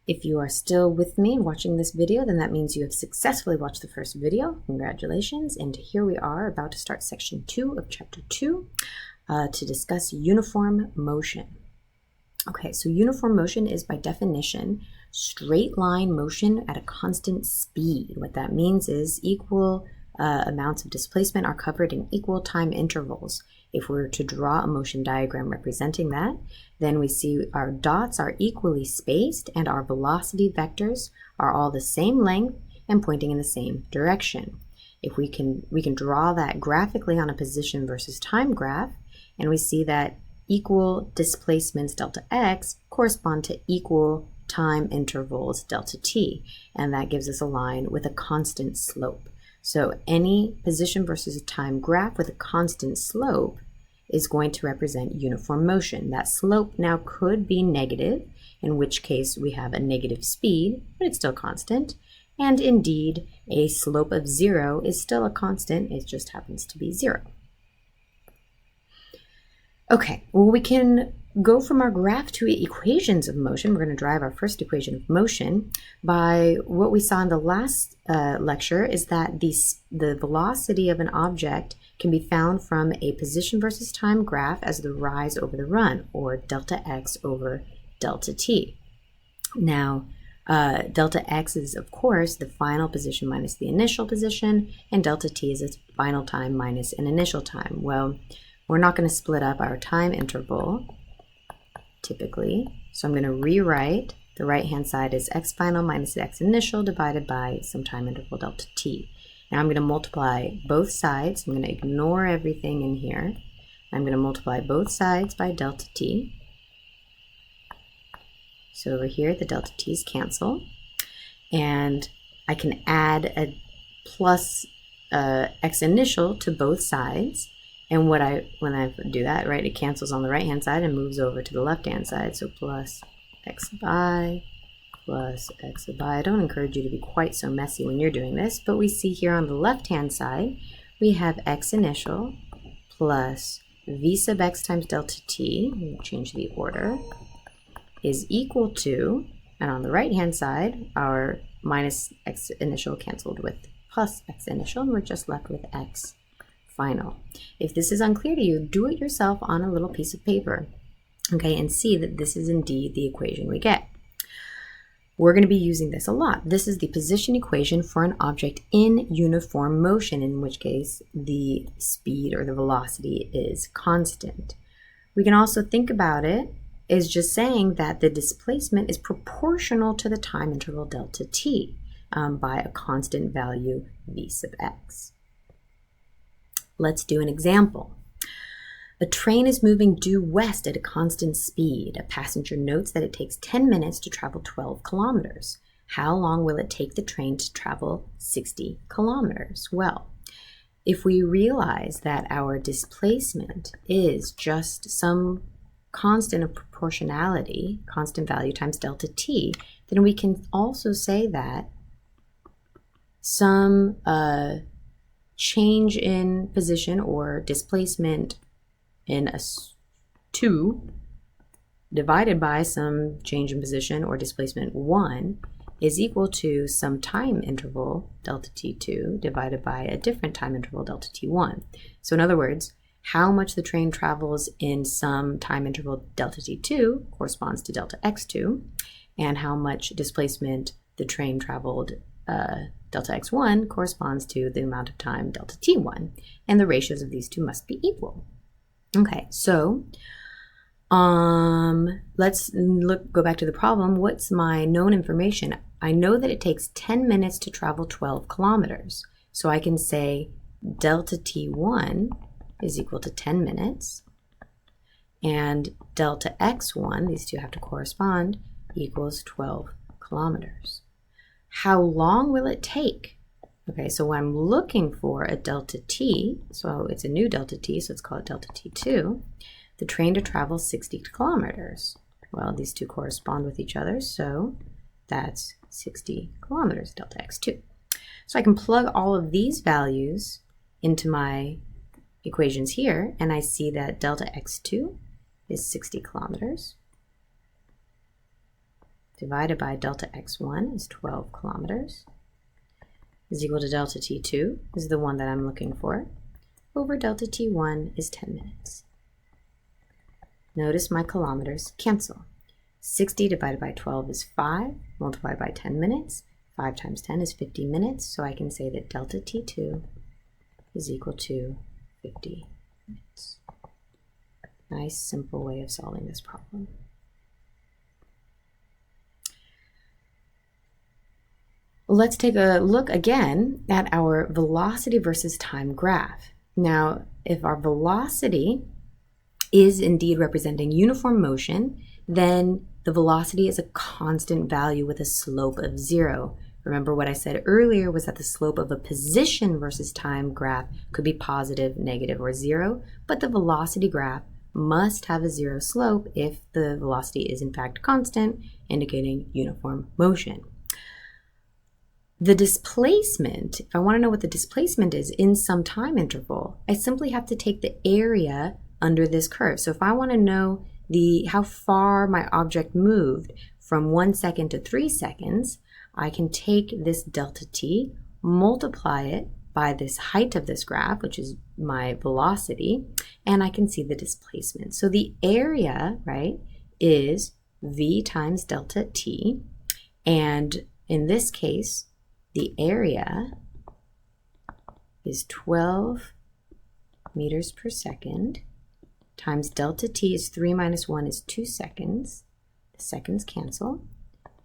If you are still with me watching this video, then that means you have successfully watched the first video. Congratulations. And here we are about to start section 2 of chapter 2 to discuss uniform motion. Okay, so uniform motion is by definition straight line motion at a constant speed. What that means is equal amounts of displacement are covered in equal time intervals. If we were to draw a motion diagram representing that, then we see our dots are equally spaced and our velocity vectors are all the same length and pointing in the same direction. If we can draw that graphically on a position versus time graph, and we see that equal displacements delta x correspond to equal time intervals delta t, and that gives us a line with a constant slope. So any position versus a time graph with a constant slope is going to represent uniform motion. That slope now could be negative, in which case we have a negative speed, but it's still constant. And indeed, a slope of 0 is still a constant, it just happens to be 0. Okay, well, we can go from our graph to equations of motion. We're going to derive our first equation of motion by what we saw in the last lecture is that the velocity of an object can be found from a position versus time graph as the rise over the run, or delta x over delta t. Now, delta x is, of course, the final position minus the initial position, and delta t is its final time minus an initial time. Well, we're not going to split up our time interval, typically, so I'm going to rewrite the right-hand side as x final minus x initial divided by some time interval delta t. Now I'm going to multiply both sides. I'm going to ignore everything in here. I'm going to multiply both sides by delta t. So over here, the delta t's cancel. And I can add a plus x initial to both sides. And when I do that, right, it cancels on the right-hand side and moves over to the left-hand side. So plus x by plus x by. I don't encourage you to be quite so messy when you're doing this, but we see here on the left-hand side, we have x initial plus v sub x times delta t, we'll change the order, is equal to, and on the right-hand side, our minus x initial canceled with plus x initial, and we're just left with x final. If this is unclear to you, do it yourself on a little piece of paper, okay, and see that this is indeed the equation we get. We're going to be using this a lot. This is the position equation for an object in uniform motion, in which case the speed or the velocity is constant. We can also think about it as just saying that the displacement is proportional to the time interval delta t by a constant value v sub x. Let's do an example. A train is moving due west at a constant speed. A passenger notes that it takes 10 minutes to travel 12 kilometers. How long will it take the train to travel 60 kilometers? Well, if we realize that our displacement is just some constant of proportionality, constant value times delta t, then we can also say that some change in position or displacement in a 2 divided by some change in position or displacement 1 is equal to some time interval delta t2 divided by a different time interval delta t1. So in other words, how much the train travels in some time interval delta t2 corresponds to delta x2, and how much displacement the train traveled delta x1 corresponds to the amount of time delta t1, and the ratios of these two must be equal. Okay, so let's go back to the problem. What's my known information? I know that it takes 10 minutes to travel 12 kilometers. So I can say delta t1 is equal to 10 minutes, and delta x1, these two have to correspond, equals 12 kilometers. How long will it take? Okay, so I'm looking for a delta t, so it's a new delta t, so let's call it delta t2, the train to travel 60 kilometers. Well, these two correspond with each other, so that's 60 kilometers, delta x2. So I can plug all of these values into my equations here, and I see that delta x2 is 60 kilometers. divided by delta x1 is 12 kilometers, is equal to delta t2, is the one that I'm looking for, over delta t1 is 10 minutes. Notice my kilometers cancel. 60 divided by 12 is 5, multiplied by 10 minutes. 5 times 10 is 50 minutes, so I can say that delta t2 is equal to 50 minutes. Nice, simple way of solving this problem. Let's take a look again at our velocity versus time graph. Now, if our velocity is indeed representing uniform motion, then the velocity is a constant value with a slope of 0. Remember what I said earlier was that the slope of a position versus time graph could be positive, negative, or 0, but the velocity graph must have a 0 slope if the velocity is in fact constant, indicating uniform motion. The displacement, if I want to know what the displacement is in some time interval, I simply have to take the area under this curve. So if I want to know how far my object moved from 1 second to 3 seconds, I can take this delta t, multiply it by this height of this graph, which is my velocity, and I can see the displacement. So the area, right, is v times delta t, and in this case, the area is 12 meters per second times delta t is 3 minus 1 is 2 seconds. The seconds cancel,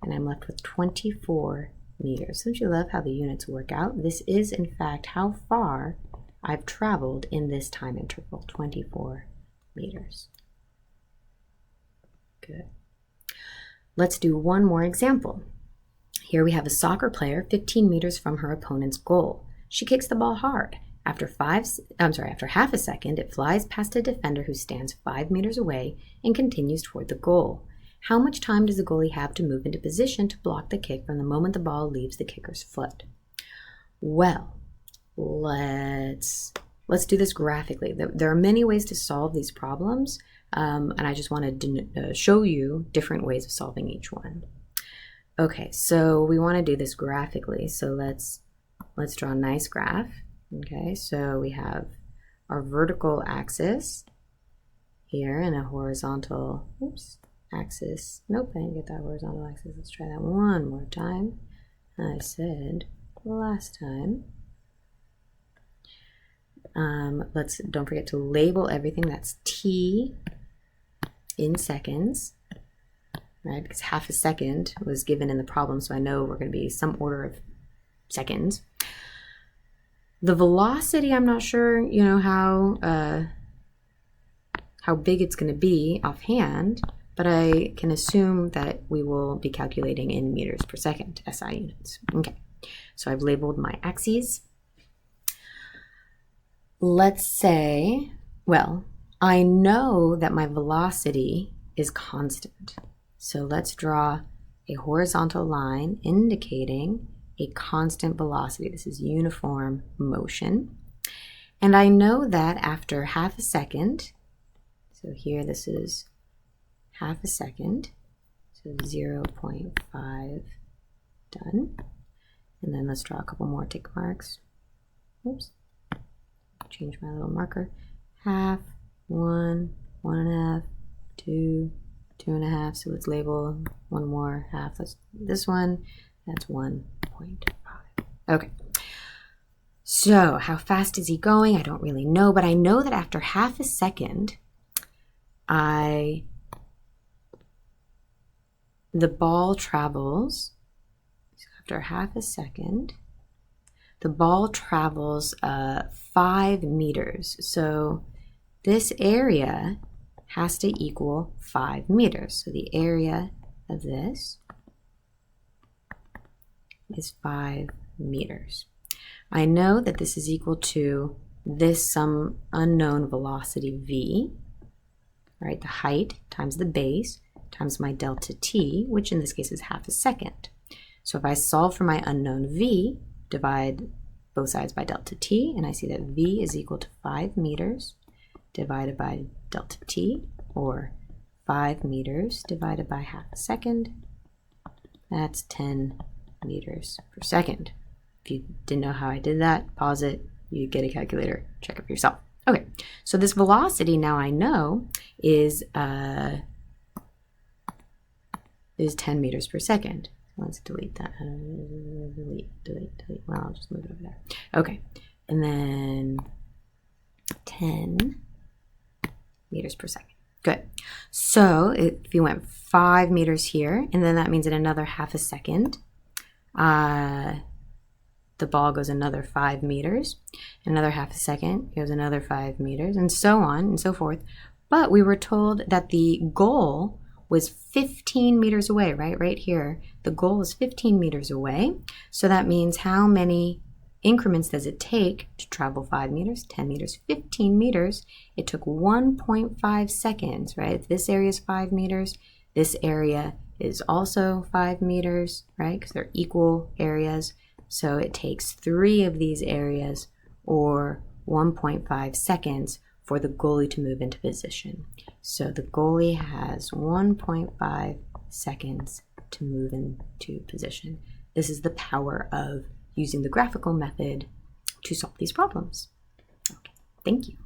and I'm left with 24 meters. Don't you love how the units work out? This is, in fact, how far I've traveled in this time interval, 24 meters. Good. Let's do one more example. Here we have a soccer player 15 meters from her opponent's goal. She kicks the ball hard. After half a second, it flies past a defender who stands 5 meters away and continues toward the goal. How much time does the goalie have to move into position to block the kick from the moment the ball leaves the kicker's foot? Well, let's do this graphically. There are many ways to solve these problems, and I just wanted to show you different ways of solving each one. Okay, so we want to do this graphically. So let's draw a nice graph. Okay, so we have our vertical axis here and a horizontal axis. Nope, I didn't get that horizontal axis. Let's try that one more time. I said last time. Don't forget to label everything. That's t in seconds. Right, because half a second was given in the problem, so I know we're going to be some order of seconds. The velocity, I'm not sure, how big it's going to be offhand, but I can assume that we will be calculating in meters per second, SI units. Okay, so I've labeled my axes. Let's say, well, I know that my velocity is constant. So let's draw a horizontal line indicating a constant velocity. This is uniform motion. And I know that after half a second, so here this is half a second, so 0.5 done. And then let's draw a couple more tick marks. Oops, change my little marker. Half, 1, 1.5, 2, 2.5, so let's label one more half. That's this one, that's 1.5. Okay, so how fast is he going? I don't really know, but I know that after half a second, the ball travels, so after half a second, the ball travels 5 meters. So this area has to equal 5 meters. So the area of this is 5 meters. I know that this is equal to some unknown velocity v, right? The height times the base times my delta t, which in this case is half a second. So if I solve for my unknown v, divide both sides by delta t, and I see that v is equal to 5 meters divided by delta t, or 5 meters divided by half a second, That's 10 meters per second. If you didn't know how I did that, pause it. You get a calculator. Check it for yourself. Okay, so this velocity now I know is 10 meters per second. Let's delete that. Delete. Well, I'll just move it over there. Okay, and then 10 meters per second. Good. So if you went 5 meters here, and then that means in another half a second, the ball goes another 5 meters, another half a second goes another 5 meters, and so on and so forth. But we were told that the goal was 15 meters away, right here. The goal was 15 meters away. So that means how many increments does it take to travel 5 meters, 10 meters, 15 meters? It took 1.5 seconds, right? If this area is 5 meters, this area is also 5 meters, right? Because they're equal areas. So it takes 3 of these areas, or 1.5 seconds, for the goalie to move into position. So the goalie has 1.5 seconds to move into position. This is the power of using the graphical method to solve these problems. Okay, thank you.